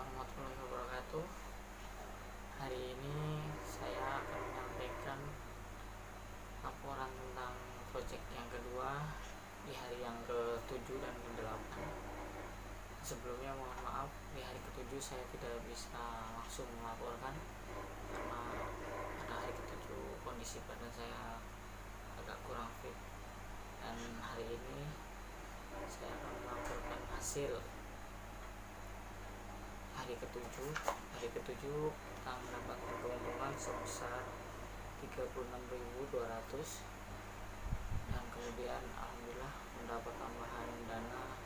warahmatullahi wabarakatuh. Hari ini saya akan menyampaikan laporan tentang proyek yang kedua di hari yang ke-7 dan ke-8. Sebelumnya mohon maaf, di hari ke-7 saya tidak bisa langsung melaporkan karena pada hari ke-7 kondisi badan saya agak kurang fit, dan hari ini saya akan melaporkan hasil hari ke-7 kita mendapatkan keuntungan sebesar 36.200, dan kemudian alhamdulillah mendapat tambahan dana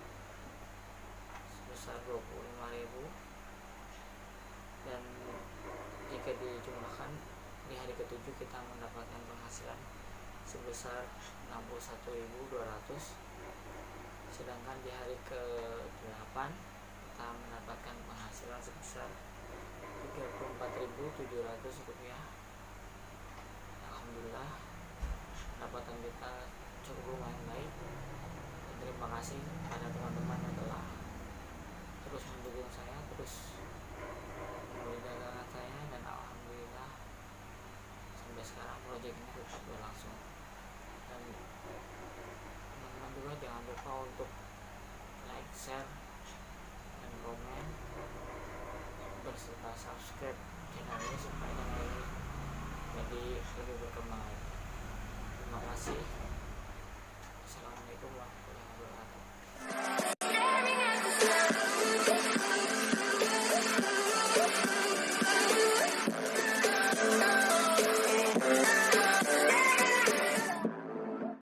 sebesar 25.000, dan jika dijumlahkan di hari ke-7 kita mendapatkan penghasilan sebesar 61.200, sedangkan di hari ke-8 kita mendapatkan penghasilan sebesar 34.700 rupiah. Alhamdulillah pendapatan kita cukup lumayan baik, dan terima kasih pada teman-teman yang telah terus mendukung saya, terus memberi dagangan saya, dan alhamdulillah sampai sekarang proyek ini tetap berlangsung. Dan teman-teman juga jangan lupa untuk like, share, dan komen berserta subscribe channel ini supaya channel ini jadi lebih berkembang lagi. Terima kasih. Assalamualaikum warahmatullahi wabarakatuh.